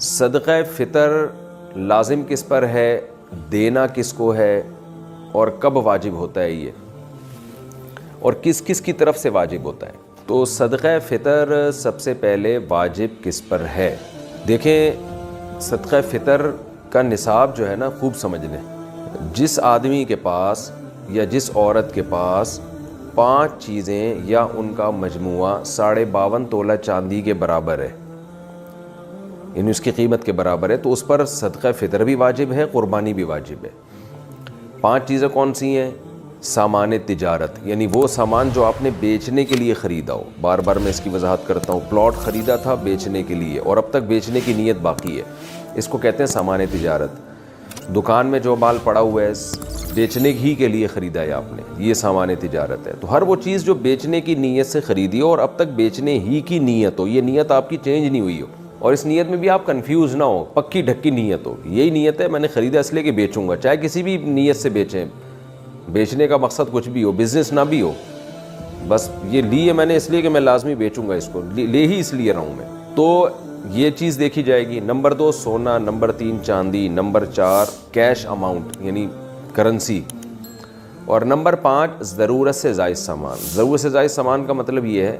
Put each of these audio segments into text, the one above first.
صدقہ فطر لازم کس پر ہے، دینا کس کو ہے، اور کب واجب ہوتا ہے یہ، اور کس کس کی طرف سے واجب ہوتا ہے؟ تو صدقہ فطر سب سے پہلے واجب کس پر ہے؟ دیکھیں، صدقہ فطر کا نصاب جو ہے نا، خوب سمجھ لیں۔ جس آدمی کے پاس یا جس عورت کے پاس 5 چیزیں یا ان کا مجموعہ 52.5 تولہ چاندی کے برابر ہے، یعنی اس کی قیمت کے برابر ہے، تو اس پر صدقہ فطر بھی واجب ہے، قربانی بھی واجب ہے۔ 5 چیزیں کون سی ہیں؟ سامان تجارت، یعنی وہ سامان جو آپ نے بیچنے کے لیے خریدا ہو۔ بار بار میں اس کی وضاحت کرتا ہوں، پلاٹ خریدا تھا بیچنے کے لیے اور اب تک بیچنے کی نیت باقی ہے، اس کو کہتے ہیں سامان تجارت۔ دکان میں جو مال پڑا ہوا ہے، بیچنے ہی کے لیے خریدا ہے آپ نے، یہ سامان تجارت ہے۔ تو ہر وہ چیز جو بیچنے کی نیت سے خریدی ہو اور اب تک بیچنے ہی کی نیت ہو، یہ نیت آپ کی چینج نہیں ہوئی ہو، اور اس نیت میں بھی آپ کنفیوز نہ ہو، پکی ڈھکی نیت ہو، یہی نیت ہے میں نے خریدا اس لیے کہ بیچوں گا، چاہے کسی بھی نیت سے بیچیں، بیچنے کا مقصد کچھ بھی ہو، بزنس نہ بھی ہو، بس یہ لیے میں نے اس لیے کہ میں لازمی بیچوں گا، اس کو لے ہی اس لیے رہا ہوں میں، تو یہ چیز دیکھی جائے گی۔ نمبر 2 سونا، نمبر 3 چاندی، نمبر 4 کیش اماؤنٹ یعنی کرنسی، اور نمبر 5 ضرورت سے زائد سامان۔ ضرورت سے زائد سامان کا مطلب یہ ہے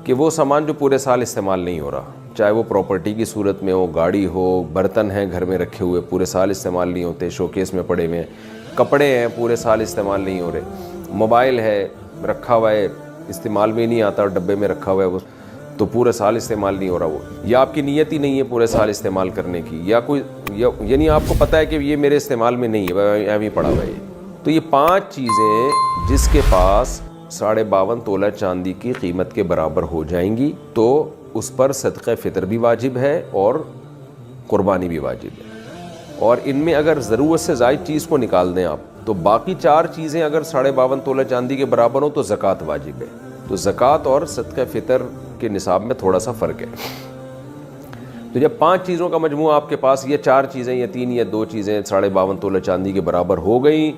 کہ وہ سامان جو پورے سال استعمال نہیں ہو رہا، چاہے وہ پراپرٹی کی صورت میں ہو، گاڑی ہو، برتن ہیں گھر میں رکھے ہوئے پورے سال استعمال نہیں ہوتے، شوکیس میں پڑے ہوئے ہیں، کپڑے ہیں پورے سال استعمال نہیں ہو رہے، موبائل ہے رکھا ہوا ہے استعمال میں نہیں آتا اور ڈبے میں رکھا ہوا ہے وہ، تو پورے سال استعمال نہیں ہو رہا وہ، یا آپ کی نیت ہی نہیں ہے پورے سال استعمال کرنے کی، یا کوئی یعنی آپ کو پتہ ہے کہ یہ میرے استعمال میں نہیں ہے، ایویں پڑا ہوا ہے یہ۔ تو یہ 5 چیزیں جس کے پاس 52.5 تولہ چاندی کی قیمت کے برابر ہو جائیں گی تو اس پر صدقہ فطر بھی واجب ہے اور قربانی بھی واجب ہے۔ اور ان میں اگر ضرورت سے زائد چیز کو نکال دیں آپ، تو باقی 4 چیزیں اگر 52.5 تولہ چاندی کے برابر ہوں تو زکوٰۃ واجب ہے۔ تو زکوٰۃ اور صدقہ فطر کے نصاب میں تھوڑا سا فرق ہے۔ تو جب 5 چیزوں کا مجموعہ آپ کے پاس، یہ 4 چیزیں یا 3 یا 2 چیزیں 52.5 تولہ چاندی کے برابر ہو گئیں،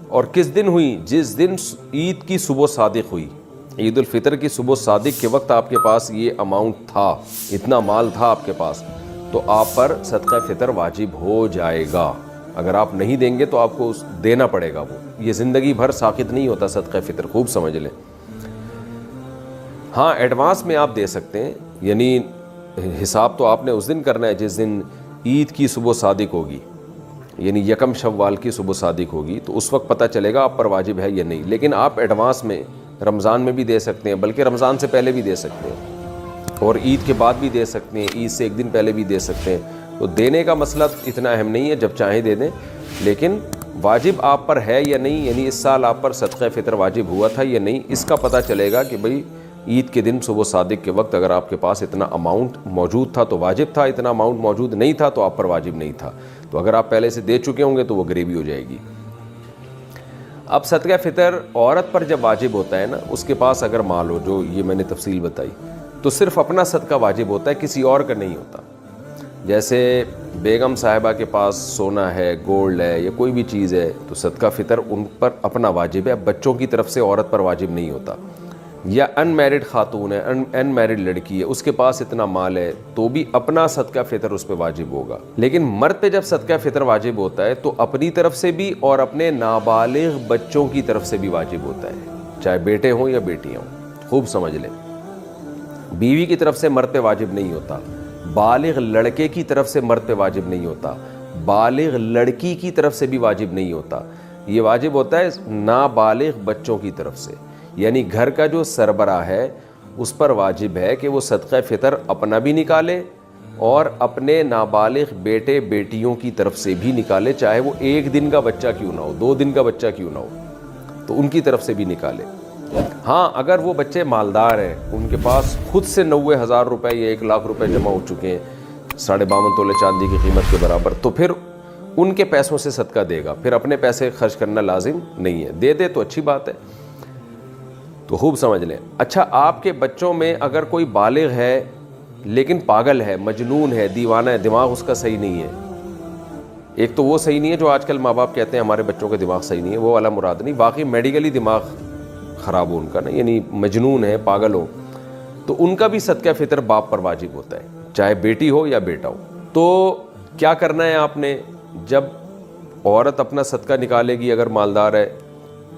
اور کس دن ہوئی؟ جس دن عید کی صبح صادق ہوئی، عید الفطر کی صبح صادق کے وقت آپ کے پاس یہ اماؤنٹ تھا، اتنا مال تھا آپ کے پاس، تو آپ پر صدقہ فطر واجب ہو جائے گا۔ اگر آپ نہیں دیں گے تو آپ کو دینا پڑے گا، وہ یہ زندگی بھر ساقط نہیں ہوتا صدقہ فطر، خوب سمجھ لیں۔ ہاں ایڈوانس میں آپ دے سکتے ہیں، یعنی حساب تو آپ نے اس دن کرنا ہے جس دن عید کی صبح صادق ہوگی، یعنی 1 شوال کی صبح صادق ہوگی، تو اس وقت پتہ چلے گا آپ پر واجب ہے یا نہیں۔ لیکن آپ ایڈوانس میں رمضان میں بھی دے سکتے ہیں، بلکہ رمضان سے پہلے بھی دے سکتے ہیں، اور عید کے بعد بھی دے سکتے ہیں، عید سے 1 دن پہلے بھی دے سکتے ہیں۔ تو دینے کا مسئلہ اتنا اہم نہیں ہے، جب چاہیں دے دیں، لیکن واجب آپ پر ہے یا نہیں، یعنی اس سال آپ پر صدقہ فطر واجب ہوا تھا یا نہیں، اس کا پتہ چلے گا کہ بھئی عید کے دن صبح صادق کے وقت اگر آپ کے پاس اتنا اماؤنٹ موجود تھا تو واجب تھا، اتنا اماؤنٹ موجود نہیں تھا تو آپ پر واجب نہیں تھا۔ تو اگر آپ پہلے سے دے چکے ہوں گے تو وہ گریوی ہو جائے گی۔ اب صدقہ فطر عورت پر جب واجب ہوتا ہے نا، اس کے پاس اگر مال ہو، جو یہ میں نے تفصیل بتائی، تو صرف اپنا صدقہ واجب ہوتا ہے، کسی اور کا نہیں ہوتا۔ جیسے بیگم صاحبہ کے پاس سونا ہے، گولڈ ہے، یا کوئی بھی چیز ہے، تو صدقہ فطر ان پر اپنا واجب ہے، بچوں کی طرف سے عورت پر واجب نہیں ہوتا۔ یا ان میرڈ خاتون ہے، ان میرڈ لڑکی ہے، اس کے پاس اتنا مال ہے تو بھی اپنا صدقہ فطر اس پہ واجب ہوگا۔ لیکن مرد پہ جب صدقہ فطر واجب ہوتا ہے تو اپنی طرف سے بھی اور اپنے نابالغ بچوں کی طرف سے بھی واجب ہوتا ہے، چاہے بیٹے ہوں یا بیٹیاں ہوں، خوب سمجھ لیں۔ بیوی کی طرف سے مرد پہ واجب نہیں ہوتا، بالغ لڑکے کی طرف سے مرد پہ واجب نہیں ہوتا، بالغ لڑکی کی طرف سے بھی واجب نہیں ہوتا، یہ واجب ہوتا ہے نابالغ بچوں کی طرف سے، یعنی گھر کا جو سربراہ ہے اس پر واجب ہے کہ وہ صدقہ فطر اپنا بھی نکالے اور اپنے نابالغ بیٹے بیٹیوں کی طرف سے بھی نکالے، چاہے وہ 1 دن کا بچہ کیوں نہ ہو، 2 دن کا بچہ کیوں نہ ہو، تو ان کی طرف سے بھی نکالے۔ ہاں اگر وہ بچے مالدار ہیں، ان کے پاس خود سے 90,000 روپے یا 1 لاکھ روپے جمع ہو چکے ہیں 52.5 تولہ چاندی کی قیمت کے برابر، تو پھر ان کے پیسوں سے صدقہ دے گا، پھر اپنے پیسے خرچ کرنا لازم نہیں ہے، دے دے تو اچھی بات ہے۔ تو خوب سمجھ لیں۔ اچھا، آپ کے بچوں میں اگر کوئی بالغ ہے لیکن پاگل ہے، مجنون ہے، دیوانہ ہے، دماغ اس کا صحیح نہیں ہے، ایک تو وہ صحیح نہیں ہے جو آج کل ماں باپ کہتے ہیں ہمارے بچوں کا دماغ صحیح نہیں ہے، وہ والا مراد نہیں، واقعی میڈیکلی دماغ خراب ہو ان کا نا، یعنی مجنون ہے، پاگل ہو، تو ان کا بھی صدقہ فطر باپ پر واجب ہوتا ہے، چاہے بیٹی ہو یا بیٹا ہو۔ تو کیا کرنا ہے آپ نے؟ جب عورت اپنا صدقہ نکالے گی، اگر مالدار ہے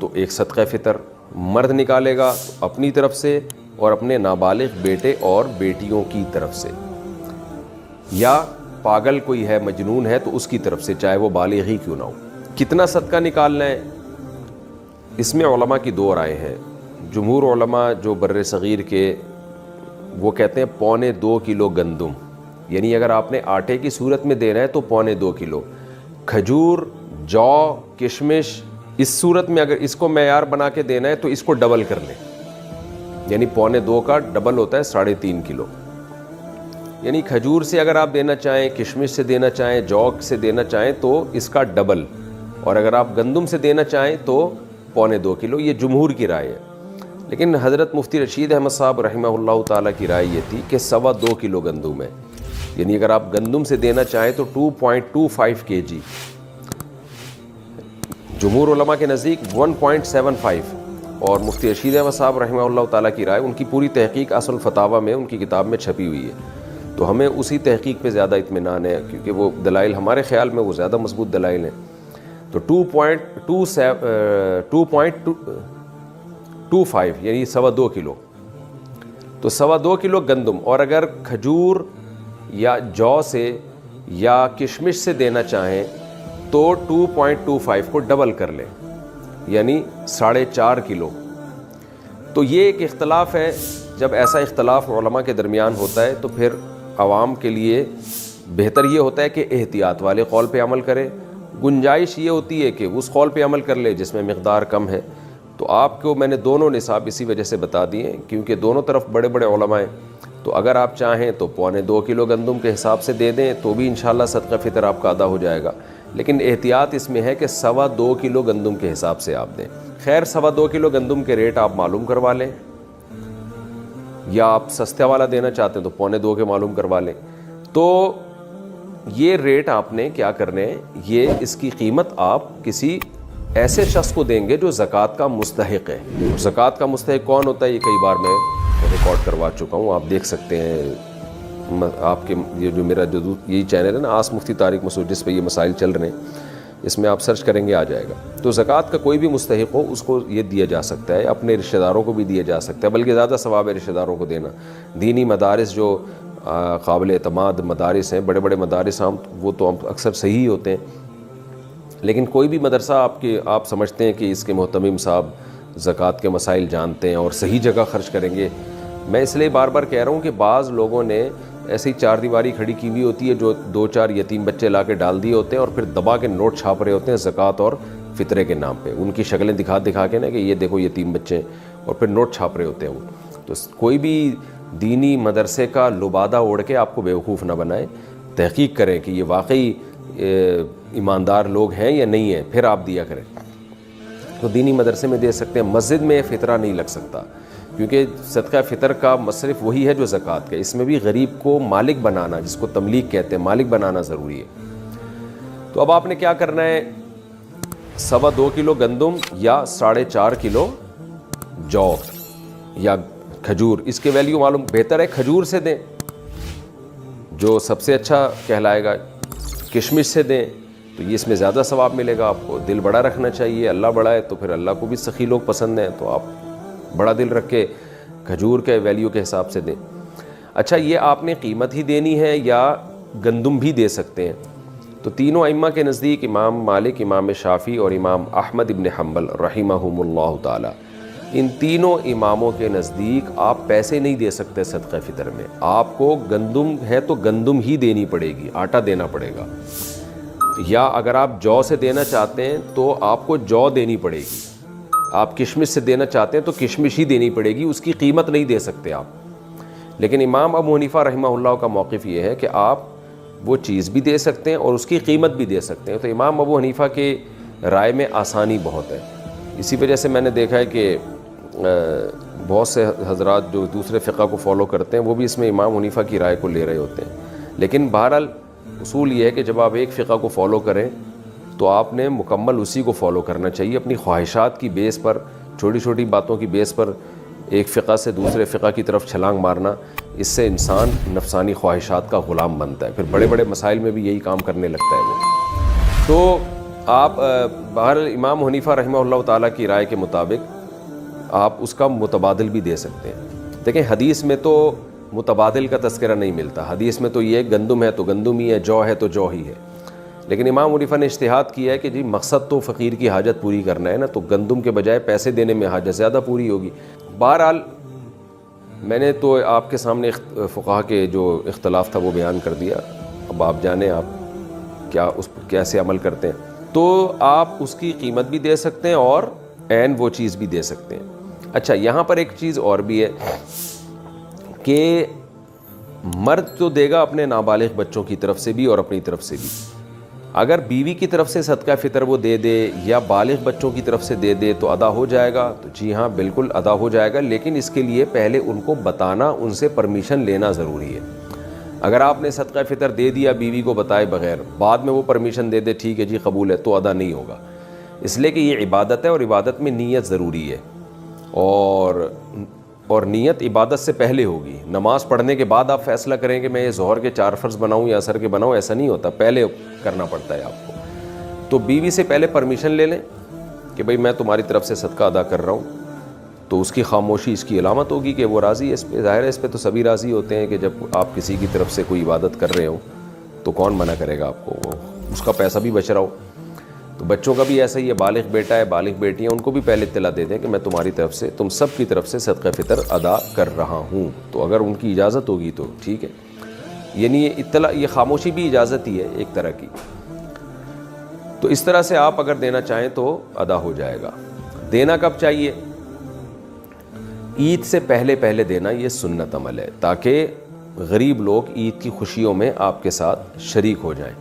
تو ایک صدقہ فطر، مرد نکالے گا اپنی طرف سے اور اپنے نابالغ بیٹے اور بیٹیوں کی طرف سے، یا پاگل کوئی ہے، مجنون ہے تو اس کی طرف سے، چاہے وہ بالغ ہی کیوں نہ ہو۔ کتنا صدقہ نکالنا ہے؟ اس میں علماء کی دو رائے ہیں۔ جمہور علماء جو بر صغیر کے، وہ کہتے ہیں 2.25 کلو گندم، یعنی اگر آپ نے آٹے کی صورت میں دینا ہے تو 2.25 کلو۔ کھجور، جو، کشمش، اس صورت میں اگر اس کو معیار بنا کے دینا ہے تو اس کو ڈبل کر لیں، یعنی 2.25 کا ڈبل ہوتا ہے 3.5 کلو۔ یعنی کھجور سے اگر آپ دینا چاہیں، کشمش سے دینا چاہیں، جو سے دینا چاہیں تو اس کا ڈبل، اور اگر آپ گندم سے دینا چاہیں تو 2.25 کلو۔ یہ جمہور کی رائے ہے، لیکن حضرت مفتی رشید احمد صاحب رحمہ اللہ تعالیٰ کی رائے یہ تھی کہ 2.25 کلو گندم ہے، یعنی اگر آپ گندم سے دینا چاہیں تو 2.25 kg۔ جمہور علماء کے نزدیک 1.75، اور مفتی رشید احمد صاحب رحمہ اللہ تعالیٰ کی رائے، ان کی پوری تحقیق اصل فتاویٰ میں ان کی کتاب میں چھپی ہوئی ہے، تو ہمیں اسی تحقیق پہ زیادہ اطمینان ہے، کیونکہ وہ دلائل ہمارے خیال میں وہ زیادہ مضبوط دلائل ہیں۔ تو 2.25 یعنی 2.25 کلو، تو 2.25 کلو گندم، اور اگر کھجور یا جو سے یا کشمش سے دینا چاہیں تو 2.25 کو ڈبل کر لیں، یعنی 4.5 کلو۔ تو یہ ایک اختلاف ہے۔ جب ایسا اختلاف علماء کے درمیان ہوتا ہے تو پھر عوام کے لیے بہتر یہ ہوتا ہے کہ احتیاط والے قول پہ عمل کرے۔ گنجائش یہ ہوتی ہے کہ اس قول پہ عمل کر لے جس میں مقدار کم ہے۔ تو آپ کو میں نے دونوں نصاب اسی وجہ سے بتا دیے، کیونکہ دونوں طرف بڑے بڑے علماء ہیں، تو اگر آپ چاہیں تو 2.25 کلو گندم کے حساب سے دے دیں تو بھی انشاءاللہ صدقہ فطر آپ کا ادا ہو جائے گا، لیکن احتیاط اس میں ہے کہ 2.25 کلو گندم کے حساب سے آپ دیں۔ خیر 2.25 کلو گندم کے ریٹ آپ معلوم کروا لیں، یا آپ سستے والا دینا چاہتے ہیں تو 2.25 کے معلوم کروا لیں۔ تو یہ ریٹ آپ نے کیا کرنے ہیں، یہ اس کی قیمت آپ کسی ایسے شخص کو دیں گے جو زکوٰۃ کا مستحق ہے۔ زکوٰۃ کا مستحق کون ہوتا ہے، یہ کئی بار میں ریکارڈ کروا چکا ہوں، آپ دیکھ سکتے ہیں۔ آپ کے یہ جو میرا جو یہی چینل ہے نا، آس مفتی طارق مسعود، جس پہ یہ مسائل چل رہے ہیں، اس میں آپ سرچ کریں گے آ جائے گا۔ تو زکوٰۃ کا کوئی بھی مستحق ہو اس کو یہ دیا جا سکتا ہے، اپنے رشتہ داروں کو بھی دیا جا سکتا ہے، بلکہ زیادہ ثواب ہے رشتہ داروں کو دینا۔ دینی مدارس جو قابل اعتماد مدارس ہیں، بڑے بڑے مدارس، وہ تو اکثر صحیح ہوتے ہیں، لیکن کوئی بھی مدرسہ آپ سمجھتے ہیں کہ اس کے محتمم صاحب زکوٰۃ کے مسائل جانتے ہیں اور صحیح جگہ خرچ کریں گے، میں اس لیے بار بار کہہ رہا ہوں کہ بعض لوگوں نے ایسی 4 دیواری کھڑی کی ہوئی ہوتی ہے، جو 2-4 یتیم بچے لا کے ڈال دیے ہوتے ہیں، اور پھر دبا کے نوٹ چھاپ رہے ہوتے ہیں زکوٰۃ اور فطرے کے نام پہ، ان کی شکلیں دکھا کے نا کہ یہ دیکھو یتیم بچے ہیں، اور پھر نوٹ چھاپ رہے ہوتے ہیں وہ۔ تو کوئی بھی دینی مدرسے کا لبادہ اوڑھ کے آپ کو بیوقوف نہ بنائے، تحقیق کریں کہ یہ واقعی ایماندار لوگ ہیں یا نہیں ہیں، پھر آپ دیا کریں۔ تو دینی مدرسے میں دے سکتے ہیں، مسجد میں فطرہ نہیں لگ سکتا، کیونکہ صدقہ فطر کا مصرف وہی ہے جو زکوٰۃ کا، اس میں بھی غریب کو مالک بنانا، جس کو تملیک کہتے ہیں، مالک بنانا ضروری ہے۔ تو اب آپ نے کیا کرنا ہے، 2.25 کلو گندم یا 4.5 کلو جو یا کھجور، اس کے ویلیو معلوم، بہتر ہے کھجور سے دیں جو سب سے اچھا کہلائے گا، کشمش سے دیں تو یہ اس میں زیادہ ثواب ملے گا آپ کو۔ دل بڑا رکھنا چاہیے، اللہ بڑا ہے تو پھر اللہ کو بھی سخی لوگ پسند ہیں، تو آپ بڑا دل رکھ کے کھجور کے ویلیو کے حساب سے دیں۔ اچھا، یہ آپ نے قیمت ہی دینی ہے یا گندم بھی دے سکتے ہیں؟ تو تینوں ائمہ کے نزدیک، امام مالک، امام شافعی اور امام احمد ابن حنبل رحمہم اللہ تعالی، ان تینوں اماموں کے نزدیک آپ پیسے نہیں دے سکتے صدقہ فطر میں، آپ کو گندم ہے تو گندم ہی دینی پڑے گی، آٹا دینا پڑے گا، یا اگر آپ جو سے دینا چاہتے ہیں تو آپ کو جو دینی پڑے گی، آپ کشمش سے دینا چاہتے ہیں تو کشمش ہی دینی پڑے گی، اس کی قیمت نہیں دے سکتے آپ۔ لیکن امام ابو حنیفہ رحمہ اللہ کا موقف یہ ہے کہ آپ وہ چیز بھی دے سکتے ہیں اور اس کی قیمت بھی دے سکتے ہیں۔ تو امام ابو حنیفہ کے رائے میں آسانی بہت ہے، اسی وجہ سے میں نے دیکھا ہے کہ بہت سے حضرات جو دوسرے فقہ کو فالو کرتے ہیں وہ بھی اس میں امام حنیفہ کی رائے کو لے رہے ہوتے ہیں۔ لیکن بہرحال اصول یہ ہے کہ جب آپ ایک فقہ کو فالو کریں تو آپ نے مکمل اسی کو فالو کرنا چاہیے، اپنی خواہشات کی بیس پر، چھوٹی چھوٹی باتوں کی بیس پر ایک فقہ سے دوسرے فقہ کی طرف چھلانگ مارنا، اس سے انسان نفسانی خواہشات کا غلام بنتا ہے، پھر بڑے بڑے مسائل میں بھی یہی کام کرنے لگتا ہے وہ۔ تو آپ بہرحال امام حنیفہ رحمہ اللہ تعالیٰ کی رائے کے مطابق آپ اس کا متبادل بھی دے سکتے ہیں۔ دیکھیں حدیث میں تو متبادل کا تذکرہ نہیں ملتا، حدیث میں تو یہ گندم ہے تو گندم ہی ہے، جو ہے تو جو ہی ہے، لیکن امام حنیفہ نے اجتہاد کیا ہے کہ جی مقصد تو فقیر کی حاجت پوری کرنا ہے نا، تو گندم کے بجائے پیسے دینے میں حاجت زیادہ پوری ہوگی۔ بہرحال میں نے تو آپ کے سامنے فقہا کے جو اختلاف تھا وہ بیان کر دیا، اب آپ جانیں آپ کیا اس پر کیسے عمل کرتے ہیں۔ تو آپ اس کی قیمت بھی دے سکتے ہیں اور عین وہ چیز بھی دے سکتے ہیں۔ اچھا یہاں پر ایک چیز اور بھی ہے کہ مرد تو دے گا اپنے نابالغ بچوں کی طرف سے بھی اور اپنی طرف سے بھی، اگر بیوی کی طرف سے صدقہ فطر وہ دے دے یا بالغ بچوں کی طرف سے دے دے تو ادا ہو جائے گا، تو جی ہاں بالکل ادا ہو جائے گا، لیکن اس کے لیے پہلے ان کو بتانا، ان سے پرمیشن لینا ضروری ہے۔ اگر آپ نے صدقہ فطر دے دیا بیوی کو بتائے بغیر، بعد میں وہ پرمیشن دے دے ٹھیک ہے جی قبول ہے، تو ادا نہیں ہوگا، اس لیے کہ یہ عبادت ہے اور عبادت میں نیت ضروری ہے، اور نیت عبادت سے پہلے ہوگی۔ نماز پڑھنے کے بعد آپ فیصلہ کریں کہ میں یہ ظہر کے 4 فرض بناؤں یا عصر کے بناؤں، ایسا نہیں ہوتا، پہلے کرنا پڑتا ہے آپ کو۔ تو بیوی سے پہلے پرمیشن لے لیں کہ بھئی میں تمہاری طرف سے صدقہ ادا کر رہا ہوں، تو اس کی خاموشی اس کی علامت ہوگی کہ وہ راضی ہے اس پہ۔ ظاہر ہے اس پہ تو سبھی راضی ہوتے ہیں کہ جب آپ کسی کی طرف سے کوئی عبادت کر رہے ہو تو کون منع کرے گا آپ کو، وہ اس کا پیسہ بھی بچ رہا ہو۔ تو بچوں کا بھی ایسا ہی ہے، بالغ بیٹا ہے بالغ بیٹی ہیں، ان کو بھی پہلے اطلاع دے دیں کہ میں تمہاری طرف سے تم سب کی طرف سے صدقہ فطر ادا کر رہا ہوں، تو اگر ان کی اجازت ہوگی تو ٹھیک ہے، یعنی یہ اطلاع، یہ خاموشی بھی اجازت ہی ہے ایک طرح کی۔ تو اس طرح سے آپ اگر دینا چاہیں تو ادا ہو جائے گا۔ دینا کب چاہیے؟ عید سے پہلے پہلے دینا، یہ سنت عمل ہے، تاکہ غریب لوگ عید کی خوشیوں میں آپ کے ساتھ شریک ہو جائیں۔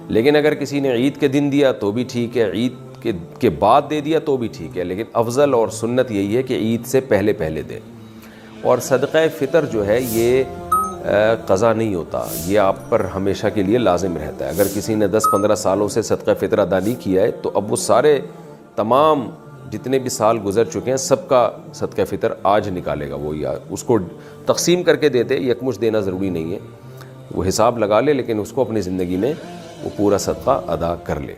لیکن اگر کسی نے عید کے دن دیا تو بھی ٹھیک ہے، عید کے بعد دے دیا تو بھی ٹھیک ہے، لیکن افضل اور سنت یہی ہے کہ عید سے پہلے پہلے دیں۔ اور صدقہ فطر جو ہے یہ قضا نہیں ہوتا، یہ آپ پر ہمیشہ کے لیے لازم رہتا ہے۔ اگر کسی نے 10-15 سالوں سے صدقہ فطر ادا نہیں کیا ہے تو اب وہ سارے تمام جتنے بھی سال گزر چکے ہیں سب کا صدقہ فطر آج نکالے گا وہ، یا اس کو تقسیم کر کے دیتے، یکمشت دینا ضروری نہیں ہے، وہ حساب لگا لے لیکن اس کو اپنی زندگی میں وہ پورا صدقہ ادا کر لے۔